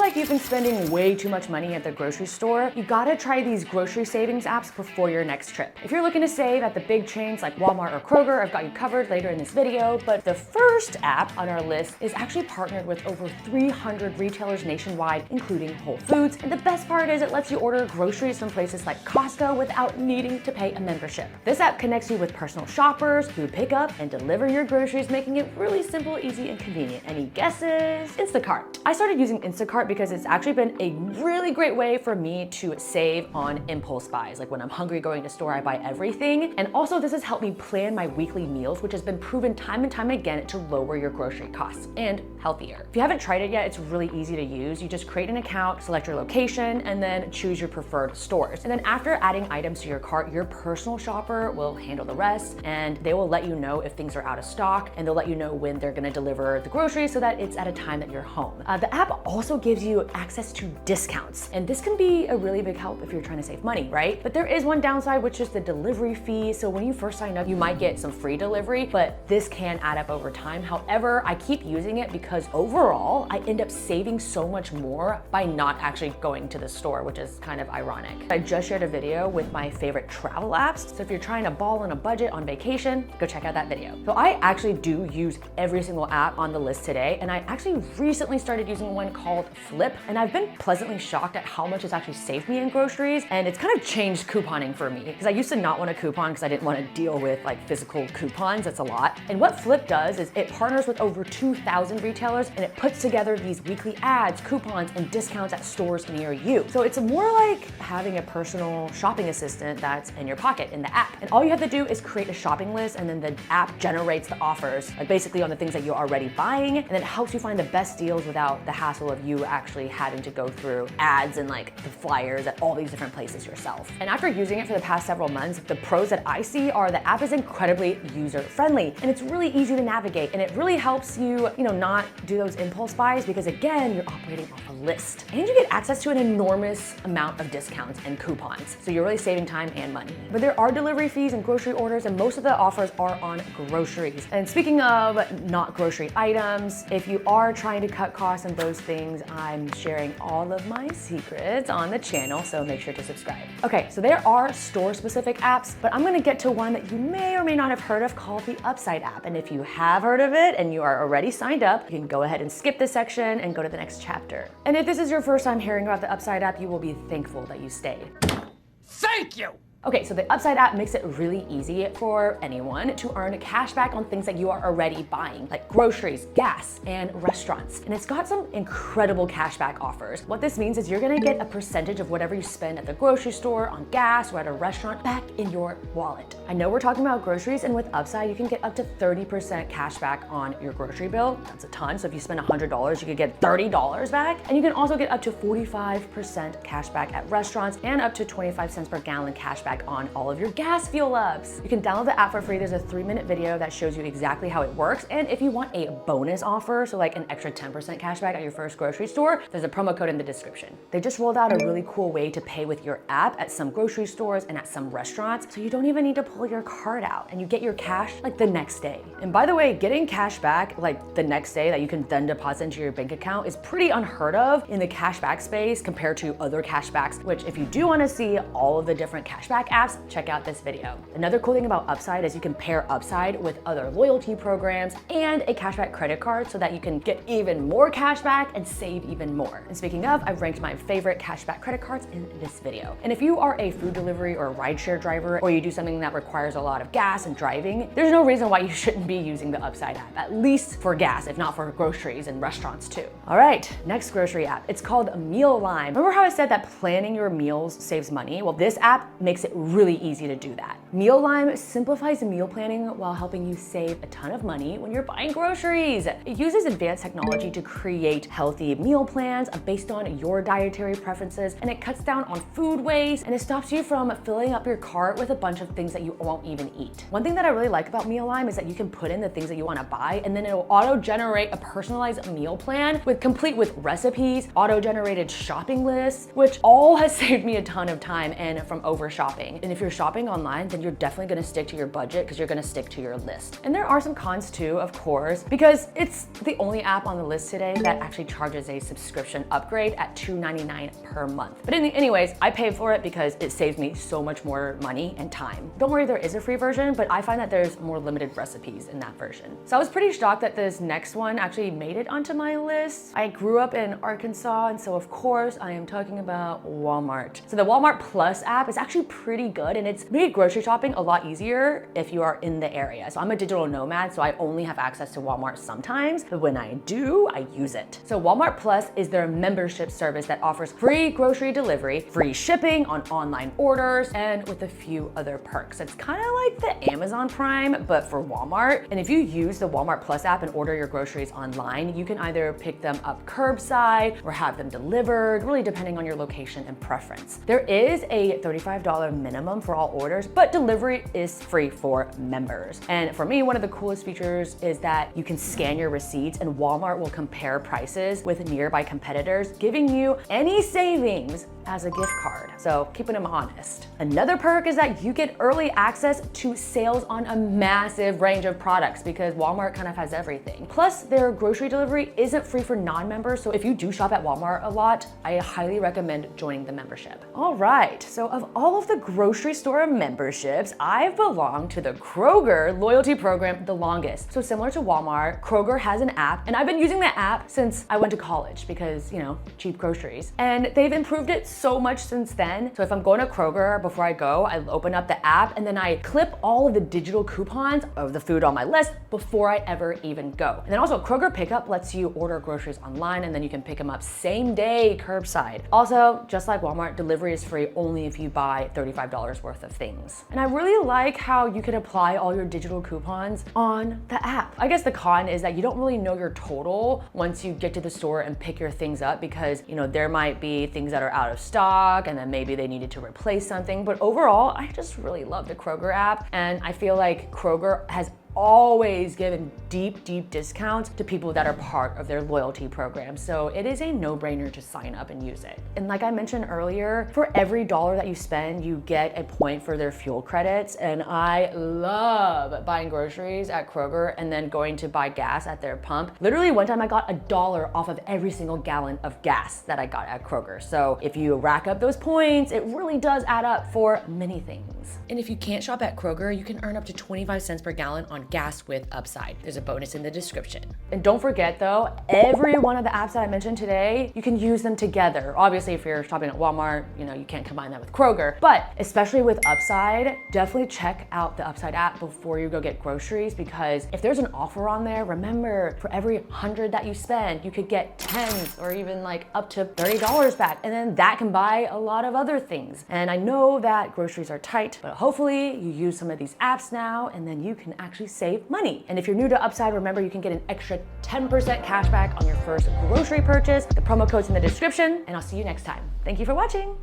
like you've been spending way too much money at the grocery store, you gotta try these grocery savings apps before your next trip. If you're looking to save at the big chains like Walmart or Kroger, I've got you covered later in this video, but the first app on our list is actually partnered with over 300 retailers nationwide, including Whole Foods. And the best part is it lets you order groceries from places like Costco without needing to pay a membership. This app connects you with personal shoppers who pick up and deliver your groceries, making it really simple, easy, and convenient. Any guesses? Instacart. I started using Instacart because it's actually been a really great way for me to save on impulse buys. Like when I'm hungry going to store, I buy everything. And also this has helped me plan my weekly meals, which has been proven time and time again to lower your grocery costs and healthier. If you haven't tried it yet, it's really easy to use. You just create an account, select your location, and then choose your preferred stores. And then after adding items to your cart, your personal shopper will handle the rest, and they will let you know if things are out of stock, and they'll let you know when they're gonna deliver the groceries so that it's at a time that you're home. The app also gives you access to discounts, and this can be a really big help if you're trying to save money, right? But there is one downside, which is the delivery fee. So when you first sign up, you might get some free delivery, but this can add up over time. However, I keep using it because overall, I end up saving so much more by not actually going to the store, which is kind of ironic. I just shared a video with my favorite travel apps. So if you're trying to ball on a budget on vacation, go check out that video. So I actually do use every single app on the list today, and I actually recently started using one called Flip, and I've been pleasantly shocked at how much it's actually saved me in groceries, and it's kind of changed couponing for me, because I used to not want to coupon because I didn't want to deal with like physical coupons. That's a lot. And what Flip does is it partners with over 2,000 retailers, and it puts together these weekly ads, coupons, and discounts at stores near you. So it's more like having a personal shopping assistant that's in your pocket in the app. And all you have to do is create a shopping list, and then the app generates the offers, like basically on the things that you're already buying, and it helps you find the best deals without the hassle of you actually having to go through ads and like the flyers at all these different places yourself. And after using it for the past several months, the pros that I see are the app is incredibly user-friendly, and it's really easy to navigate, and it really helps you, not do those impulse buys because again, you're operating off a list. And you get access to an enormous amount of discounts and coupons. So you're really saving time and money. But there are delivery fees and grocery orders, and most of the offers are on groceries. And speaking of not grocery items, if you are trying to cut costs on those things, I'm sharing all of my secrets on the channel, so make sure to subscribe. Okay, so there are store-specific apps, but I'm gonna get to one that you may or may not have heard of called the Upside app. And if you have heard of it and you are already signed up, you can go ahead and skip this section and go to the next chapter. And if this is your first time hearing about the Upside app, you will be thankful that you stayed. Thank you! Okay, so the Upside app makes it really easy for anyone to earn cash back on things that you are already buying, like groceries, gas, and restaurants. And it's got some incredible cashback offers. What this means is you're gonna get a percentage of whatever you spend at the grocery store, on gas, or at a restaurant back in your wallet. I know we're talking about groceries, and with Upside, you can get up to 30% cash back on your grocery bill. That's a ton. So if you spend $100, you could get $30 back. And you can also get up to 45% cash back at restaurants and up to 25 cents per gallon cash back on all of your gas fuel ups. You can download the app for free. There's a 3-minute video that shows you exactly how it works. And if you want a bonus offer, so like an extra 10% cash back at your first grocery store, there's a promo code in the description. They just rolled out a really cool way to pay with your app at some grocery stores and at some restaurants, so you don't even need to pull your card out, and you get your cash like the next day. And by the way, getting cash back like the next day that you can then deposit into your bank account is pretty unheard of in the cashback space compared to other cashbacks, which if you do want to see all of the different cashback apps, check out this video. Another cool thing about Upside is you can pair Upside with other loyalty programs and a cashback credit card so that you can get even more cashback and save even more. And speaking of, I've ranked my favorite cashback credit cards in this video. And if you are a food delivery or a rideshare driver, or you do something that requires a lot of gas and driving, there's no reason why you shouldn't be using the Upside app, at least for gas, if not for groceries and restaurants too. All right, next grocery app. It's called Mealime. Remember how I said that planning your meals saves money? Well, this app makes it really easy to do that. Mealime simplifies meal planning while helping you save a ton of money when you're buying groceries. It uses advanced technology to create healthy meal plans based on your dietary preferences, and it cuts down on food waste, and it stops you from filling up your cart with a bunch of things that you won't even eat. One thing that I really like about Mealime is that you can put in the things that you want to buy, and then it'll auto-generate a personalized meal plan complete with recipes, auto-generated shopping lists, which all has saved me a ton of time and from over shopping. shopping. And if you're shopping online, then you're definitely gonna stick to your budget because you're gonna stick to your list. And there are some cons too, of course, because it's the only app on the list today that actually charges a subscription upgrade at $2.99 per month. But anyways, I paid for it because it saves me so much more money and time. Don't worry, there is a free version, but I find that there's more limited recipes in that version. So I was pretty shocked that this next one actually made it onto my list. I grew up in Arkansas, and so of course I am talking about Walmart. So the Walmart Plus app is actually pretty good, and it's made grocery shopping a lot easier if you are in the area. So I'm a digital nomad, so I only have access to Walmart sometimes, but when I do, I use it. So Walmart Plus is their membership service that offers free grocery delivery, free shipping on online orders, and with a few other perks. It's kind of like the Amazon Prime, but for Walmart. And if you use the Walmart Plus app and order your groceries online, you can either pick them up curbside or have them delivered, really depending on your location and preference. There is a $35 minimum for all orders, but delivery is free for members. And for me, one of the coolest features is that you can scan your receipts and Walmart will compare prices with nearby competitors, giving you any savings as a gift card. So keeping them honest. Another perk is that you get early access to sales on a massive range of products because Walmart kind of has everything. Plus, their grocery delivery isn't free for non-members, so if you do shop at Walmart a lot, I highly recommend joining the membership. All right, so of all of the grocery store memberships, I've belonged to the Kroger loyalty program the longest. So similar to Walmart, Kroger has an app, and I've been using the app since I went to college because, you know, cheap groceries. And they've improved it so much since then. So if I'm going to Kroger, before I go, I open up the app and then I clip all of the digital coupons of the food on my list before I ever even go. And then also Kroger Pickup lets you order groceries online and then you can pick them up same day curbside. Also, just like Walmart, delivery is free only if you buy $35 worth of things. And I really like how you can apply all your digital coupons on the app. I guess the con is that you don't really know your total once you get to the store and pick your things up because, you know, there might be things that are out of stock and then maybe they needed to replace something. But overall, I just really love the Kroger app, and I feel like Kroger has always given deep discounts to people that are part of their loyalty program. So it is a no-brainer to sign up and use it. And like I mentioned earlier, for every dollar that you spend, you get a point for their fuel credits. And I love buying groceries at Kroger and then going to buy gas at their pump. Literally one time I got $1 off of every single gallon of gas that I got at Kroger. So if you rack up those points, it really does add up for many things. And if you can't shop at Kroger, you can earn up to 25 cents per gallon on gas with Upside. There's a bonus in the description. And don't forget though, every one of the apps that I mentioned today, you can use them together. Obviously, if you're shopping at Walmart, you know, you can't combine that with Kroger, but especially with Upside, definitely check out the Upside app before you go get groceries, because if there's an offer on there, remember, for every 100 that you spend, you could get 10s or even like up to $30 back. And then that can buy a lot of other things. And I know that groceries are tight, but hopefully you use some of these apps now and then you can actually save money. And if you're new to Upside, remember you can get an extra 10% cash back on your first grocery purchase. The promo code's in the description, and I'll see you next time. Thank you for watching.